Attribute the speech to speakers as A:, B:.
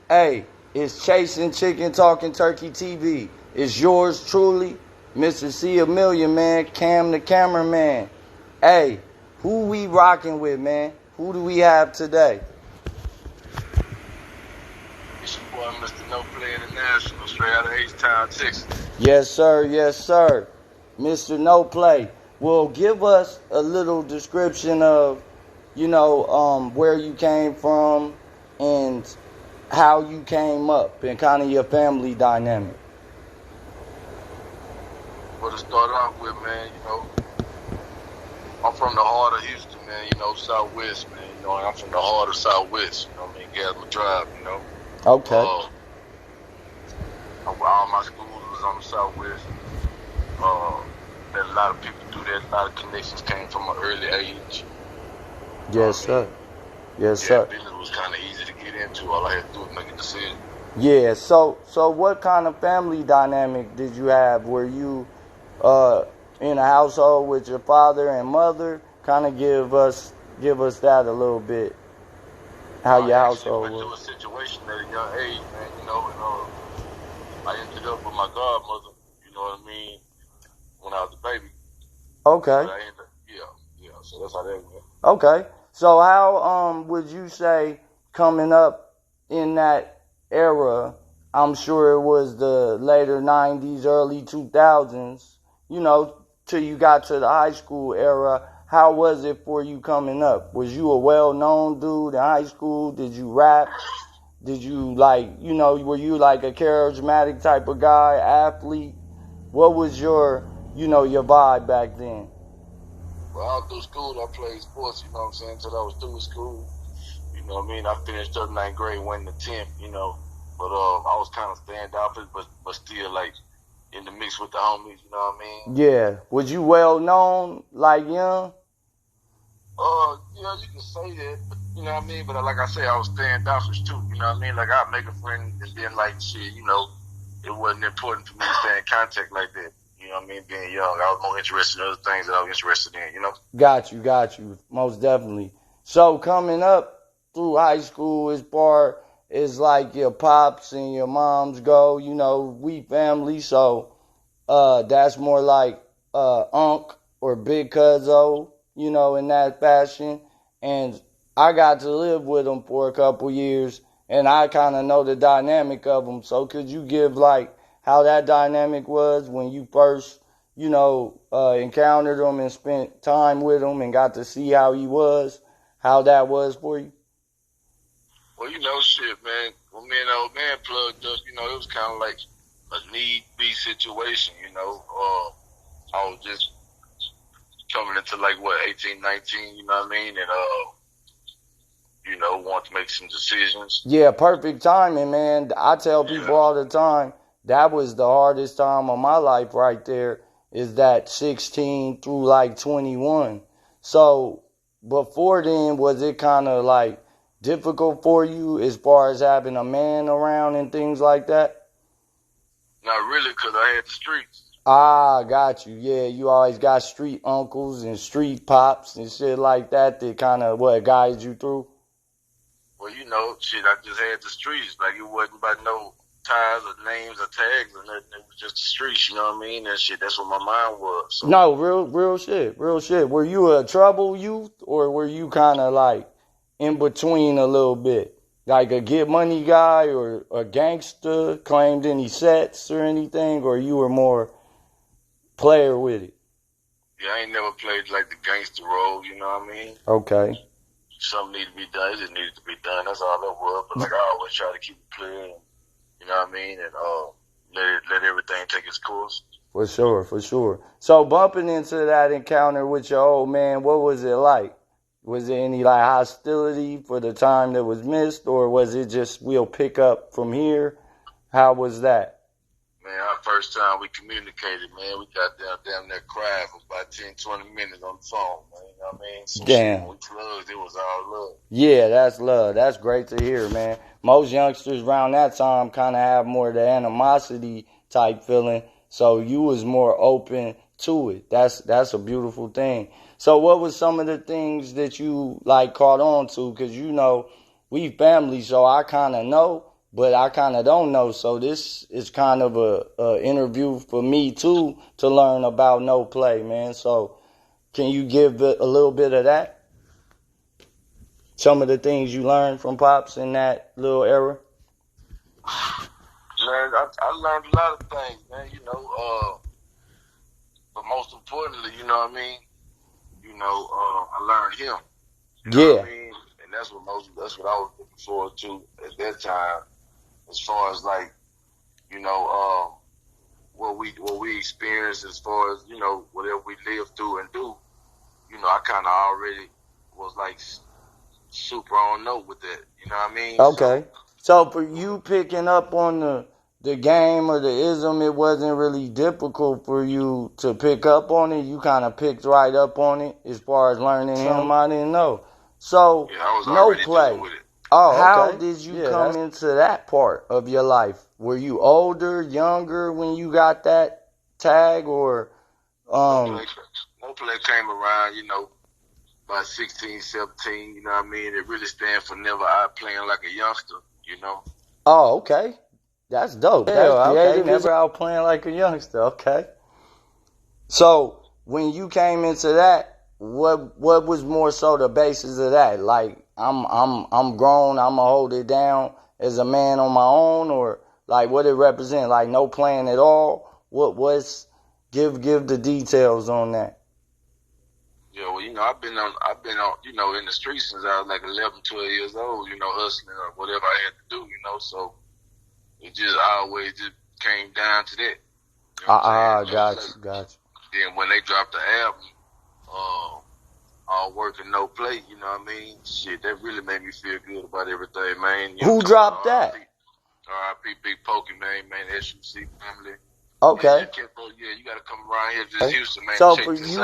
A: Hey, it's Chasing Chicken Talking Turkey TV. It's yours truly, Mr. C a Million, man. Cam the cameraman. Hey, who we rocking with, man? Who do we have today?
B: It's your boy, Mr. No Play International, straight out of H-Town, Texas.
A: Yes, sir. Yes, sir. Mr. No Play. Well, give us a little description of, where you came from and how you came up and kind of your family dynamic.
B: Well, to start off with, man, I'm from the heart of Houston, man, Southwest, man, I'm from the heart of Southwest, Gasma Drive,
A: Okay.
B: All my schools was on the Southwest. There's a lot of people do that, a lot of connections came from an early age.
A: Yes, sir. Yes, sir.
B: Business was kind of easy to get into. All I had to do was make a decision.
A: Yeah. So what kind of family dynamic did you have? Were you in a household with your father and mother? Kind of give us that a little bit. How your household was.
B: I went through a situation at a young age, man. And I ended up with my godmother. You know what I mean? When I was a baby.
A: Okay.
B: Yeah. So that's how that went.
A: Okay. So how would you say coming up in that era? I'm sure it was the later 90s, early 2000s, till you got to the high school era. How was it for you coming up? Was you a well-known dude in high school? Did you rap? Did you were you like a charismatic type of guy, athlete? What was your vibe back then?
B: Well, all through school, I played sports, until I was through school. I finished up 9th grade, went to 10th, but I was kind of standoffish, but still, like, in the mix with the homies, you know what I mean?
A: Yeah. Was you well known, like young?
B: Yeah, you can say that, you know what I mean? But like I say, I was standoffish too, you know what I mean? Like, I'd make a friend, and then, like, shit, it wasn't important for me to stay in contact like that. You know what I mean? Being young, I was more interested in other things that I was interested in, Got
A: you. Most definitely. So coming up through high school as far as like your pops and your moms go, we family. So that's more like Unc or Big Cuzzo, in that fashion. And I got to live with them for a couple years, and I kind of know the dynamic of them. So could you give like how that dynamic was when you first, encountered him and spent time with him and got to see how he was, how that was for you?
B: Well, shit, man. When me and the old man plugged up, it was kind of like a need-be situation, I was just coming into, 18, 19, you know what I mean? And, want to make some decisions.
A: Yeah, perfect timing, man. I tell people all the time, that was the hardest time of my life right there, is that 16 through 21. So before then, was it kind of difficult for you as far as having a man around and things like that?
B: Not really, because I had the streets.
A: Ah, got you. Yeah, you always got street uncles and street pops and shit like that kind of, guided you through?
B: Well, shit, I just had the streets. Like, it wasn't by no ties or names or tags or nothing. It was just the streets, you know what I mean? That shit, that's what my mind was. So.
A: No, real shit. Were you a trouble youth, or were you kind of in between a little bit? Like a get money guy or a gangster, claimed any sets or anything, or you were more player with it?
B: Yeah, I ain't never played the gangster role, you know what I mean?
A: Okay.
B: Something needed to be done, it just needed to be done. That's all it was. But I always try to keep it clear, and, you know what I mean? And let everything take its course.
A: For sure. So bumping into that encounter with your old man, what was it like? Was there any hostility for the time that was missed, or was it just we'll pick up from here? How was that?
B: Man, our first time we communicated, man, we got damn near cried for about 10, 20 minutes on the phone, man. You know what I mean? So
A: damn.
B: Shit, when we plugged, it was all love.
A: Yeah, that's love. That's great to hear, man. Most youngsters around that time kind of have more of the animosity type feeling, so you was more open to it. That's a beautiful thing. So what was some of the things that you caught on to? Because we family, so I kind of know, but I kind of don't know. So this is kind of a interview for me too to learn about no play, man. So can you give a little bit of that? Some of the things you learned from Pops in that little era?
B: Man, I learned a lot of things, man. But most importantly, you know what I mean. I learned him. You know what I mean, and that's what I was looking forward to at that time, as far as like, what we experienced, as far as whatever we lived through and do. I kind of already was like super on note with that. You know what I mean?
A: Okay. So for you picking up on the game or the ism, it wasn't really difficult for you to pick up on it. You kind of picked right up on it as far as learning him. I didn't know. So
B: yeah, I was
A: no
B: already
A: play.
B: dealing with it.
A: Oh, okay. How did you come into that part of your life? Were you older, younger when you got that tag, or
B: No play came around, by 16, 17, you know what I mean? It really stands for never out playing like a youngster,
A: Oh, okay. That's dope.
B: Yeah,
A: That's creative. Never out playing like a youngster. Okay. So when you came into that, what was more so the basis of that? Like I'm grown, I'ma hold it down as a man on my own, or like what it represent? Like no playing at all? Give the details on that.
B: Yeah, well, I've been on, in the streets since I was like 11, 12 years old, hustling or whatever I had to do, so it just always just came down to that. You know what I'm saying?
A: Gotcha.
B: Then when they dropped the album, all work and no play, you know what I mean? Shit, that really made me feel good about everything, man.
A: Who dropped that?
B: R.I.P. Big Pokey, man, SUC family.
A: Okay.
B: Yeah, you gotta come around here to Houston, man.
A: So
B: check
A: for
B: this
A: you.
B: out.